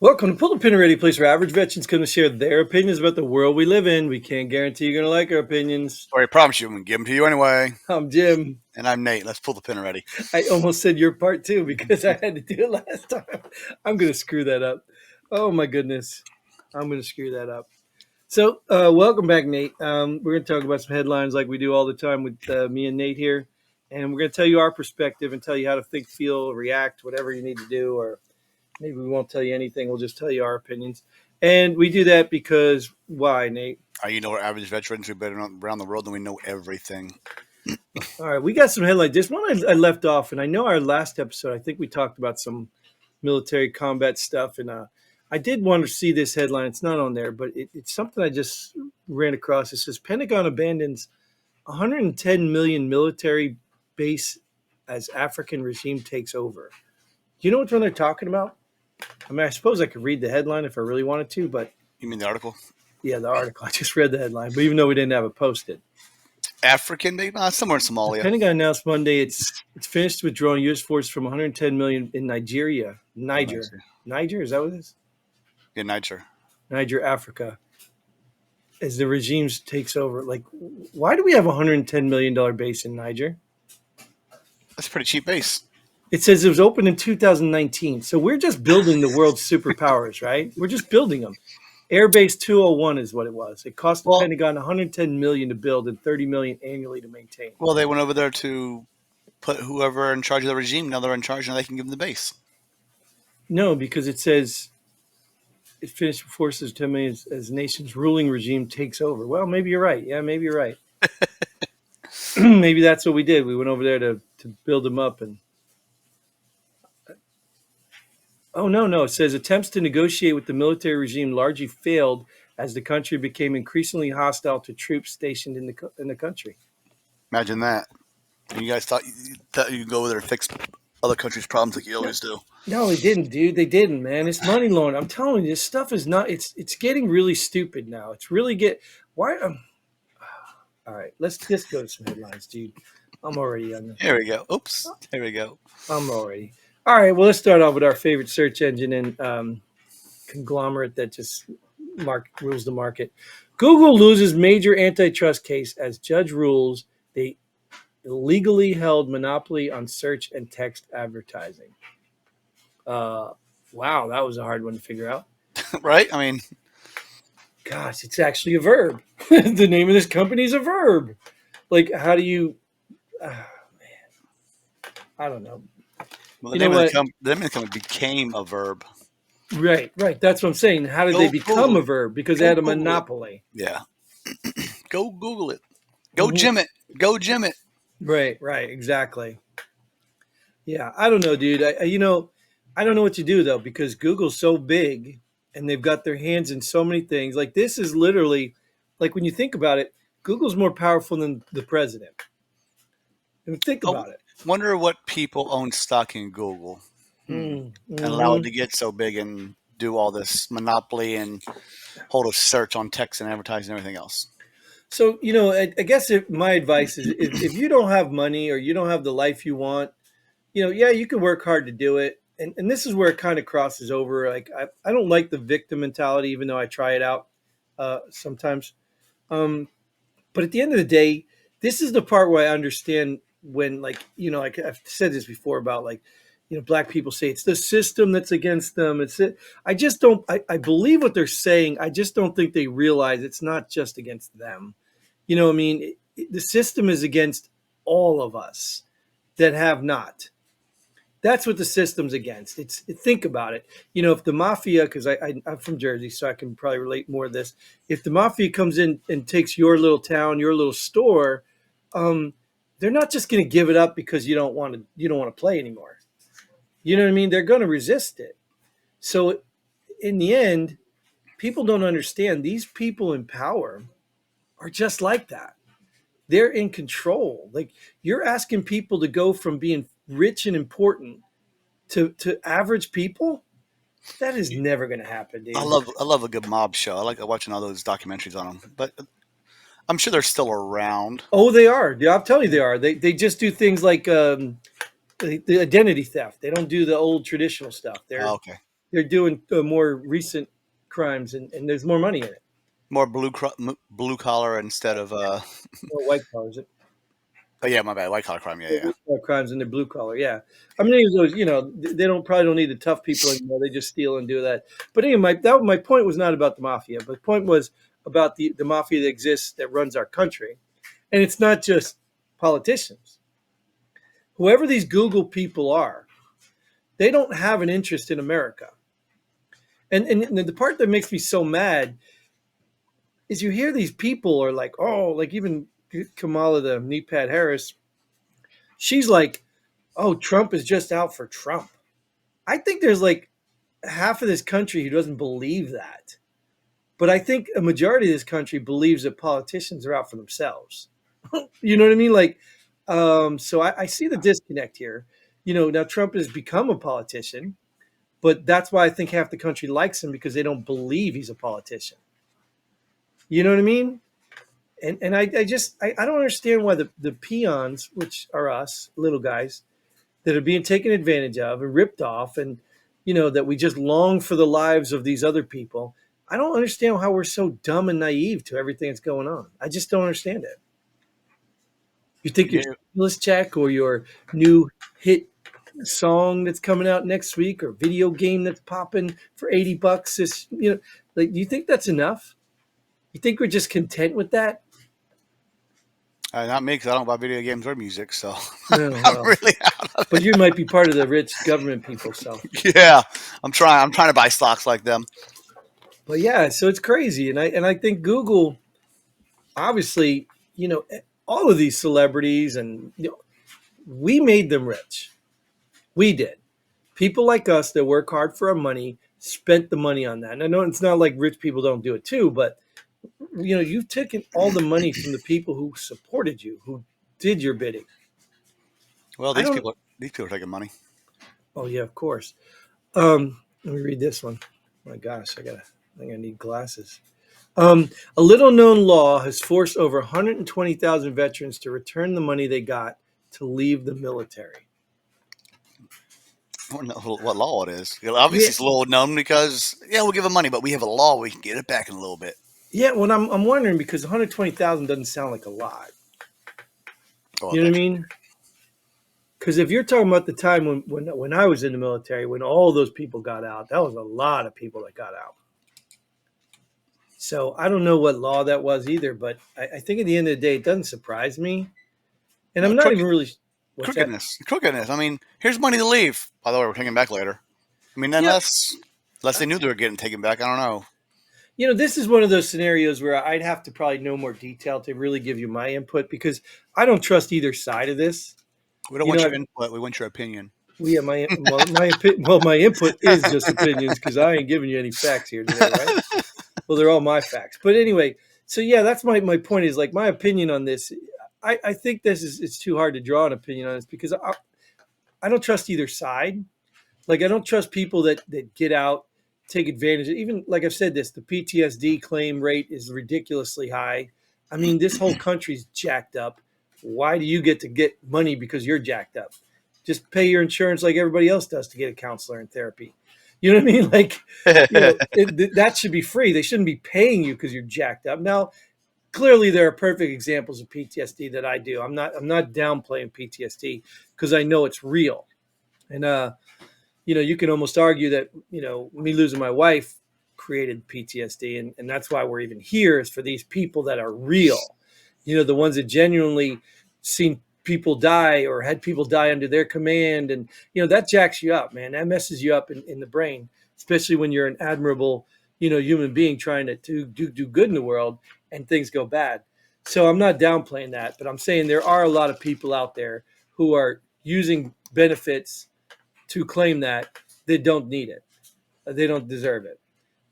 Welcome to Pull the Pin Ready, place where average veterans come to share their opinions about the world we live in. We can't guarantee you're going to like our opinions. Or I promise you, I'm going to give them to you anyway. I'm Jim. And I'm Nate. Let's pull the pin already. I almost said your part too because I had to do it last time. I'm going to screw that up. Oh my goodness. I'm going to screw that up. So welcome back, Nate. We're going to talk about some headlines like we do all the time with me and Nate here. And we're going to tell you our perspective and tell you how to think, feel, react, whatever you need to do. Or maybe we won't tell you anything. We'll just tell you our opinions. And we do that because why, Nate? You know, we're average veterans. We've been around the world and we know everything. All right, we got some headlines. There's one I left off, and I know our last episode, I think we talked about some military combat stuff, and I did want to see this headline. It's not on there, but it's something I just ran across. It says Pentagon abandons 110 million military base as African regime takes over. Do you know which one they're talking about? I mean, I suppose I could read the headline if I really wanted to, but... You mean the article? Yeah, the article. I just read the headline, but even though we didn't have it posted. African? Somewhere in Somalia. The Pentagon announced Monday it's finished withdrawing U.S. forces from 110 million in Niger. Niger, is that what it is? Yeah, Niger, Africa. As the regime takes over, like, why do we have a $110 million base in Niger? That's a pretty cheap base. It says it was opened in 2019. So we're just building the world's superpowers, right? We're just building them. Airbase 201 is what it was. It cost the Pentagon $110 million to build and $30 million annually to maintain. Well, they went over there to put whoever in charge of the regime. Now they're in charge and they can give them the base. No, because it says it finished with forces 10 million as nation's ruling regime takes over. Well, maybe you're right. Yeah, maybe you're right. Maybe that's what we did. We went over there to build them up. And oh, no. It says attempts to negotiate with the military regime largely failed as the country became increasingly hostile to troops stationed in the country. Imagine that. And you guys thought you could go over there and fix other countries' problems like you always do. No, they didn't, dude. They didn't, man. It's money laundering. I'm telling you, this stuff is not. It's getting really stupid now. It's really why. All right, let's just go to some headlines, dude. I'm already on the. Here we go. Oops. Here we go. I'm already. All right, well, let's start off with our favorite search engine and conglomerate that just rules the market. Google loses major antitrust case as judge rules they illegally held monopoly on search and text advertising. Wow, that was a hard one to figure out. Right? I mean... Gosh, it's actually a verb. The name of this company is a verb. Like, how do you... man. I don't know. Well, the name of the company became a verb. Right. That's what I'm saying. How did they become a verb? Because they had a monopoly. Yeah. Go Google it. Go Jim it. Go Jim it. Right. Exactly. Yeah, I don't know, dude. I don't know what to do, though, because Google's so big and they've got their hands in so many things. Like, this is literally, like, when you think about it, Google's more powerful than the president. I mean, think about it. Wonder what people own stock in Google and allow it to get so big and do all this monopoly and hold a search on text and advertising and everything else. So, I guess my advice is if you don't have money or you don't have the life you want, you can work hard to do it. And this is where it kind of crosses over. Like, I don't like the victim mentality, even though I try it out sometimes. But at the end of the day, this is the part where I understand when, like I've said this before about, like, black people say it's the system that's against them. I just don't, I believe what they're saying. I just don't think they realize it's not just against them. You know what I mean? The system is against all of us that have not. That's what the system's against. Think about it. If the mafia, because I'm from Jersey, so I can probably relate more to this. If the mafia comes in and takes your little town, your little store, they're not just going to give it up because you don't want to play anymore. You know what I mean? They're going to resist it. So in the end, people don't understand. These people in power are just like that. They're in control. Like, you're asking people to go from being rich and important to average people. That is never going to happen, dude. I love a good mob show. I like watching all those documentaries on them. But I'm sure they're still around. Oh, they are. I'm telling you, they are. They just do things like the identity theft. They don't do the old traditional stuff. Okay. they're doing more recent crimes, and there's more money in it. More blue collar instead of More white collars. oh yeah, my bad, white collar crime. Yeah, yeah. Crimes and they're blue collar. Yeah, I mean, those, they don't probably don't need the tough people anymore. They just steal and do that. But anyway, my point was not about the mafia. But the point was about the mafia that exists that runs our country, and it's not just politicians. Whoever these Google people are, they don't have an interest in America. And the part that makes me so mad is you hear these people are like, oh, like even Kamala, the knee pad Harris, she's like, oh, Trump is just out for Trump. I think there's like half of this country who doesn't believe that. But I think a majority of this country believes that politicians are out for themselves. You know what I mean? Like, so I see the disconnect here. Now Trump has become a politician, but that's why I think half the country likes him because they don't believe he's a politician. You know what I mean? And I don't understand why the peons, which are us little guys, that are being taken advantage of and ripped off, and that we just long for the lives of these other people. I don't understand how we're so dumb and naive to everything that's going on. I just don't understand it. You think your Yeah. stimulus check or your new hit song that's coming out next week or video game that's popping for $80 is, like, do you think that's enough? You think we're just content with that? Not me, because I don't buy video games or music, so No, I'm well, really out of but it. you might be part of the rich government people, so. Yeah, I'm trying. I'm trying to buy stocks like them. But yeah, so it's crazy, and I think Google, obviously, all of these celebrities, and we made them rich. We did. People like us that work hard for our money spent the money on that. And I know it's not like rich people don't do it too, but you've taken all the money from the people who supported you, who did your bidding. Well, I don't. these people are taking money. Oh yeah, of course. Let me read this one. My gosh, I think I need glasses. A little known law has forced over 120,000 veterans to return the money they got to leave the military. I don't know what law it is. Obviously, Yeah, it's a little known because yeah, we'll give them money, but we have a law we can get it back in a little bit. yeah. Well, I'm wondering because 120,000 doesn't sound like a lot. Oh, You know what I mean? Because if you're talking about the time when I was in the military, when all those people got out, that was a lot of people that got out. So I don't know what law that was either, but I think at the end of the day, it doesn't surprise me. And no, I'm not even really. What's that? crookedness. I mean, here's money to leave. By the way, we're taking it back later. I mean, Yeah. unless they knew they were getting taken back, I don't know. This is one of those scenarios where I'd have to probably know more detail to really give you my input because I don't trust either side of this. We don't You want know, your input. We want your opinion. yeah, my input is just opinions because I ain't giving you any facts here today, right? Well, they're all my facts. But anyway, so yeah, that's my point is like my opinion on this. I think this is it's too hard to draw an opinion on this because I don't trust either side. Like I don't trust people that get out, take advantage. Even like I've said this, the PTSD claim rate is ridiculously high. I mean, this whole country's jacked up. Why do you get money because you're jacked up? Just pay your insurance like everybody else does to get a counselor and therapy. You know what I mean? Like, that should be free. They shouldn't be paying you because you're jacked up. Now, clearly, there are perfect examples of PTSD that I do. I'm not downplaying PTSD because I know it's real. And you can almost argue that, me losing my wife created PTSD. And that's why we're even here is for these people that are real, the ones that genuinely seen people die or had people die under their command. And, that jacks you up, man. That messes you up in the brain, especially when you're an admirable, human being trying to do good in the world and things go bad. So I'm not downplaying that, but I'm saying there are a lot of people out there who are using benefits to claim that they don't need it. They don't deserve it.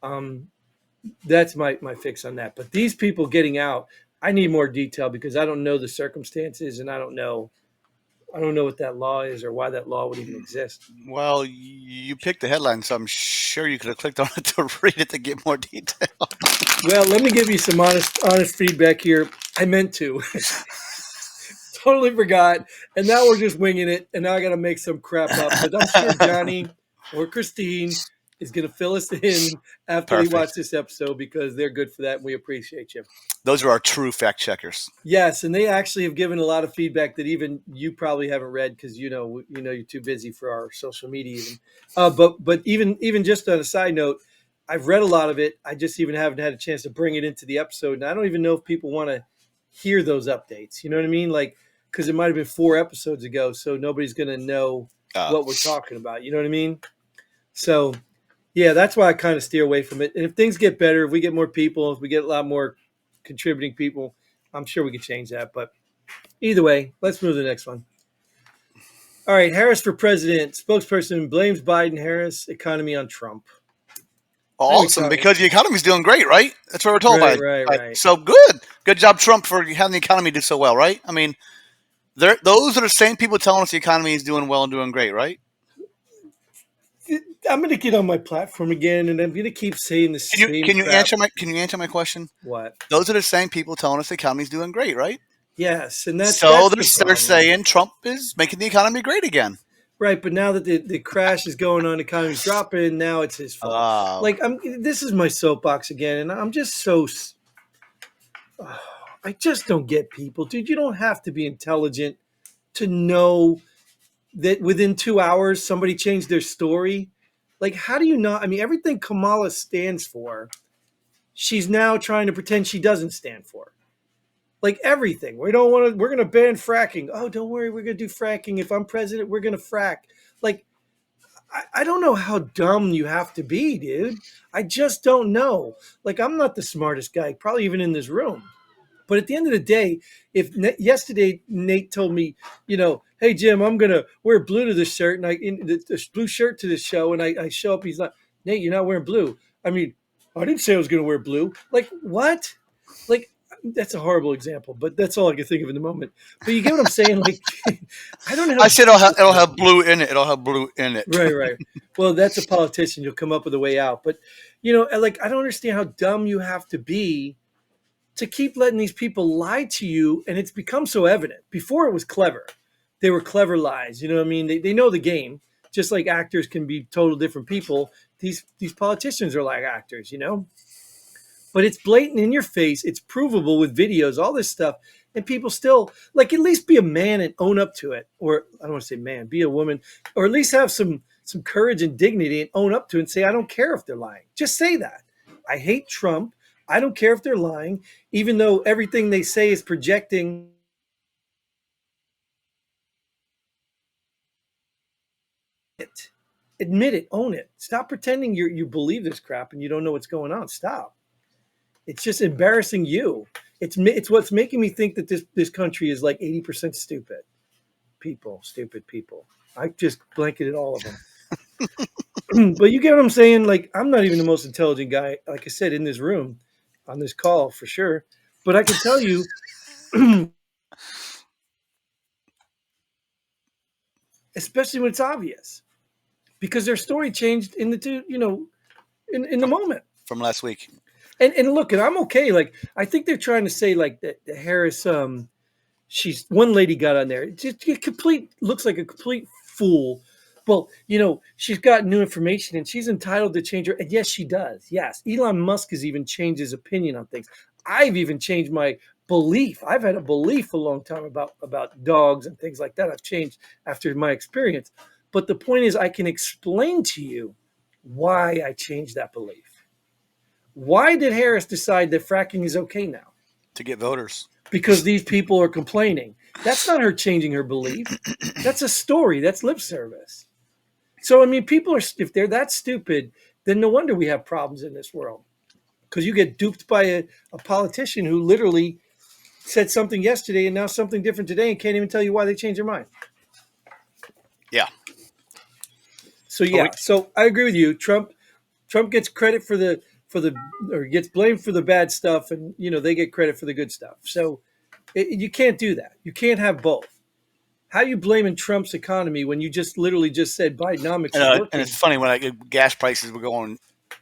Um, that's my fix on that. But these people getting out, I need more detail because I don't know the circumstances and I don't know what that law is or why that law would even exist. Well, you picked the headline, so I'm sure you could have clicked on it to read it to get more detail. Well, let me give you some honest feedback here. I meant to. Totally forgot. And now we're just winging it. And now I got to make some crap up. But I'm sure Johnny or Christine is going to fill us in after they watch Perfect. this episode because they're good for that and we appreciate you. Those are our true fact checkers. Yes, and they actually have given a lot of feedback that even you probably haven't read because you're too busy for our social media even. But even just on a side note, I've read a lot of it. I just even haven't had a chance to bring it into the episode, and I don't even know if people want to hear those updates. You know what I mean? Like because it might have been 4 episodes ago, so nobody's going to know Uh, what we're talking about. You know what I mean? So yeah, that's why I kind of steer away from it. And if things get better, if we get more people, if we get a lot more contributing people, I'm sure we could change that. But either way, let's move to the next one. All right, Harris for president. Spokesperson blames Biden Harris economy on Trump. Same awesome, economy. because the economy's doing great, right? That's what we're told Right. So good. Good job, Trump, for having the economy do so well, right? I mean, those are the same people telling us the economy is doing well and doing great, right? I'm going to get on my platform again, and I'm going to keep saying the same Can you crap. answer my question? What? Those are the same people telling us the economy's doing great, right? Yes, and that's So the they're problem. saying Trump is making the economy great again. Right, but now that the crash is going on, the economy's dropping. Now it's his fault. Like this is my soapbox again, and I'm just so. I just don't get people, dude. You don't have to be intelligent to know that within 2 hours somebody changed their story. Like, how do you not? I mean, everything Kamala stands for, she's now trying to pretend she doesn't stand for. Like everything, we don't want to. We're going to ban fracking. Oh, don't worry, we're going to do fracking. If I'm president, we're going to frack. Like, I don't know how dumb you have to be, dude. I just don't know. Like, I'm not the smartest guy, probably even in this room. But at the end of the day, if yesterday Nate told me, hey Jim, I'm gonna wear blue to this shirt, and this blue shirt to this show, and I show up, he's like, Nate, you're not wearing blue. I mean, I didn't say I was gonna wear blue. Like what? Like that's a horrible example, but that's all I can think of in the moment. But you get what I'm saying? Like, I don't know. I said it'll have blue in it. It'll have blue in it. Right. Well, that's a politician. You'll come up with a way out. But like I don't understand how dumb you have to be to keep letting these people lie to you, and it's become so evident. Before it was clever. They were clever lies. You know what I mean? They know the game. Just like actors can be total different people, these politicians are like actors, But it's blatant in your face. It's provable with videos, all this stuff. And people still like at least be a man and own up to it. Or I don't want to say man, be a woman, or at least have some courage and dignity and own up to it and say, I don't care if they're lying. Just say that. I hate Trump. I don't care if they're lying, even though everything they say is projecting it. Admit it, own it. Stop pretending you believe this crap and you don't know what's going on. Stop. It's just embarrassing you. It's what's making me think that this country is like 80% stupid people. I just blanketed all of them. But you get what I'm saying? Like, I'm not even the most intelligent guy, like I said, in this room, on this call for sure. But I can tell you, especially when it's obvious, because their story changed in the in the moment. From last week. And look, and I'm okay. Like, I think they're trying to say like that Harris, she's one lady got on there. Just looks like a complete fool. Well, she's got new information and she's entitled to change her. And yes, she does. Yes. Elon Musk has even changed his opinion on things. I've even changed my belief. I've had a belief a long time about dogs and things like that. I've changed after my experience. But the point is, I can explain to you why I changed that belief. Why did Harris decide that fracking is okay now? To get voters. Because these people are complaining. That's not her changing her belief. That's a story. That's lip service. So, I mean, people if they're that stupid, then no wonder we have problems in this world. Because you get duped by a politician who literally said something yesterday and now something different today and can't even tell you why they changed their mind. Yeah. So, yeah. So I agree with you. Trump gets credit or gets blamed for the bad stuff, and they get credit for the good stuff. So you can't do that. You can't have both. How are you blaming Trump's economy when you just literally just said Bidenomics is working? And it's funny when gas prices were going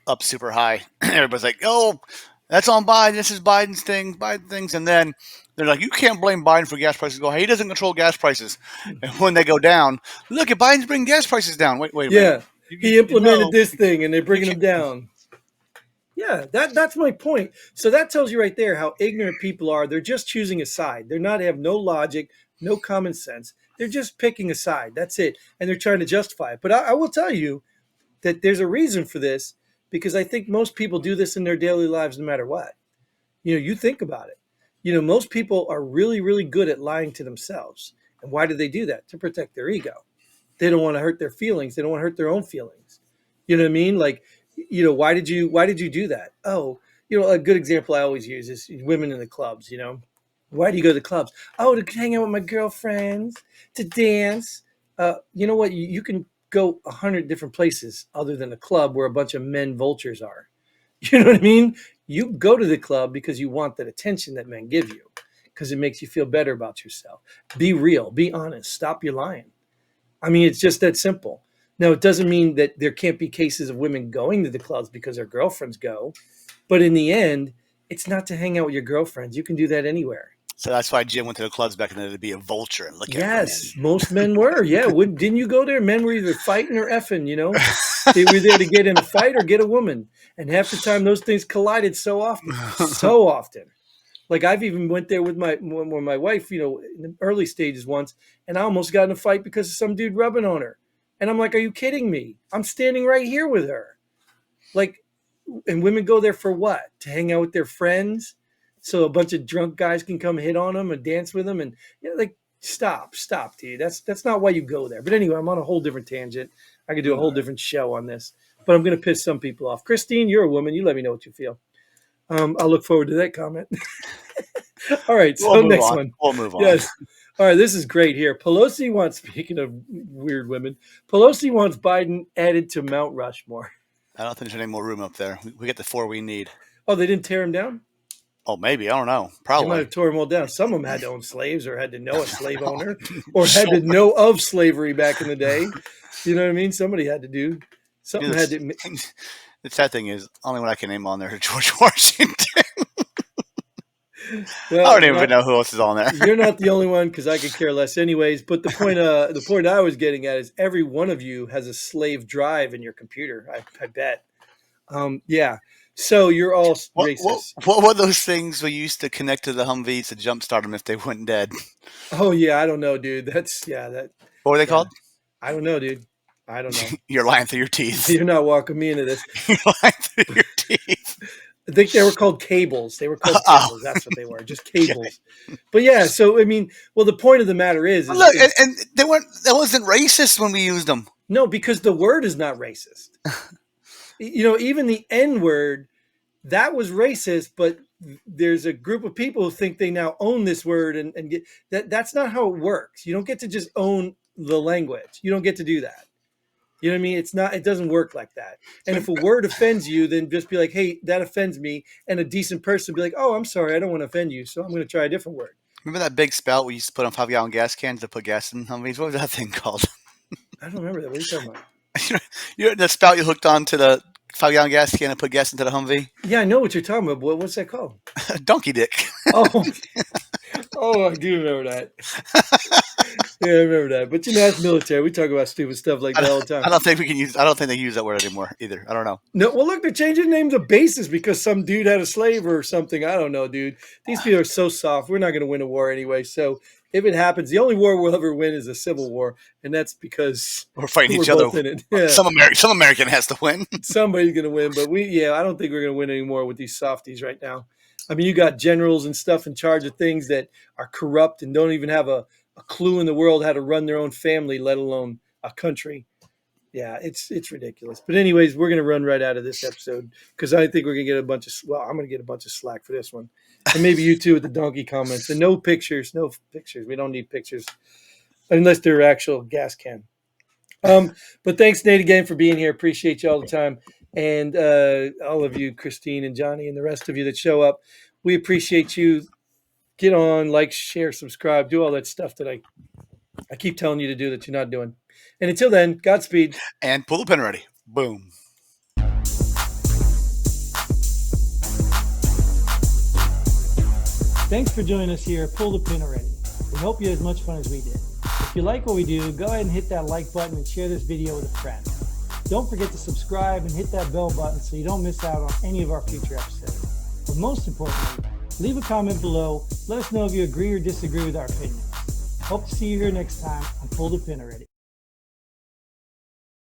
up super high. Everybody's like, "Oh, that's on Biden. This is Biden's thing, Biden things." And then they're like, "You can't blame Biden for gas prices." Go, hey, he doesn't control gas prices. And when they go down, look at Biden's bringing gas prices down. Wait a minute. He implemented this thing, and they're you bringing him can't. down. Yeah, that's my point. So that tells you right there how ignorant people are. They're just choosing a side. They're not have no logic, no common sense. They're just picking a side. That's it, and they're trying to justify it. But I will tell you that there's a reason for this because I think most people do this in their daily lives, no matter what. You think about it. Most people are really, really good at lying to themselves. And why do they do that? To protect their ego. They don't want to hurt their feelings. They don't want to hurt their own feelings. You know what I mean? Like, why did you do that? Oh, a good example I always use is women in the clubs. Why do you go to the clubs? Oh, to hang out with my girlfriends, to dance. You know what? You can go 100 different places other than a club where a bunch of men vultures are. You know what I mean? You go to the club because you want that attention that men give you, because it makes you feel better about yourself. Be real, be honest, stop your lying. I mean, it's just that simple. Now, it doesn't mean that there can't be cases of women going to the clubs because their girlfriends go, but in the end, it's not to hang out with your girlfriends. You can do that anywhere. So that's why Jim went to the clubs back in the day to be a vulture and look at Yes, women. most men were. Yeah, didn't you go there? Men were either fighting or effing. They were there to get in a fight or get a woman. And half the time, those things collided so often, so often. Like I've even went there with my wife, in the early stages once, and I almost got in a fight because of some dude rubbing on her. And I'm like, are you kidding me? I'm standing right here with her. Like, and women go there for what? To hang out with their friends, so a bunch of drunk guys can come hit on them and dance with them, and like stop, dude. That's not why you go there. But anyway, I'm on a whole different tangent. I could do a whole different show on this, but I'm going to piss some people off. Christine, you're a woman. You let me know what you feel. I'll look forward to that comment. All right, so We'll move next on. one. We'll move on. Yes. All right, this is great here. Speaking of weird women, Pelosi wants Biden added to Mount Rushmore. I don't think there's any more room up there. We get the 4 we need. Oh, they didn't tear him down? Oh, maybe. I don't know. They Probably. might have tore them all down. Some of them had to own slaves or had to know a slave owner or had to know of slavery back in the day. You know what I mean? Somebody had to do. Something had to. The sad thing is, only one I can name on there is George Washington. Well, I don't even know who else is on there. You're not the only one because I could care less anyways. But the point I was getting at is every one of you has a slave drive in your computer. I bet. Yeah. So you're all racist. What were those things we used to connect to the Humvees to jumpstart them if they went dead? Oh yeah, I don't know, dude. That. What were they called? I don't know, dude. I don't know. You're lying through your teeth. You're not walking me into this. You're lying through your teeth. I think they were called cables. They were called cables. That's what they were, just cables. Okay. But yeah, so I mean, well, the point of the matter is look, and they weren't. That wasn't racist when we used them. No, because the word is not racist. Even the N word, that was racist. But there's a group of people who think they now own this word, and get that. That's not how it works. You don't get to just own the language. You don't get to do that. You know what I mean? It doesn't work like that. And if a word offends you, then just be like, hey, that offends me. And a decent person be like, oh, I'm sorry, I don't want to offend you, so I'm going to try a different word. Remember that big spout we used to put on 5-gallon gas cans to put gas in Humvees? What was that thing called? I don't remember that. What are you talking about? You know the spout you hooked on to the 5-gallon gas can and put gas into the Humvee? Yeah, I know what you're talking about. But what's that called? Donkey dick. Oh, I do remember that. Yeah, I remember that. But that's military. We talk about stupid stuff like that all the time. I don't think they use that word anymore either. I don't know. No, well, look, they're changing the names of bases because some dude had a slave or something. I don't know, dude. These people are so soft. We're not going to win a war anyway. So if it happens, the only war we'll ever win is a civil war, and that's because we're fighting each other. Yeah. Some American has to win. Somebody's going to win, but I don't think we're going to win anymore with these softies right now. I mean, you got generals and stuff in charge of things that are corrupt and don't even have a clue in the world how to run their own family, let alone a country. Yeah, it's ridiculous. But anyways, we're going to run right out of this episode because I think we're going to get I'm going to get a bunch of slack for this one. And maybe you too with the donkey comments. And no pictures. We don't need pictures unless they're actual gas can. But thanks, Nate, again for being here. Appreciate you all the time. And all of you, Christine and Johnny and the rest of you that show up. We appreciate you. Get on, like, share, subscribe, do all that stuff that I keep telling you to do that you're not doing. And until then, Godspeed. And pull the pin ready. Boom. Thanks for joining us here. Pull the pin already. We hope you had as much fun as we did. If you like what we do, go ahead and hit that like button and share this video with a friend. Don't forget to subscribe and hit that bell button so you don't miss out on any of our future episodes. But most importantly, leave a comment below. Let us know if you agree or disagree with our opinions. Hope to see you here next time on Pull the Pin Already.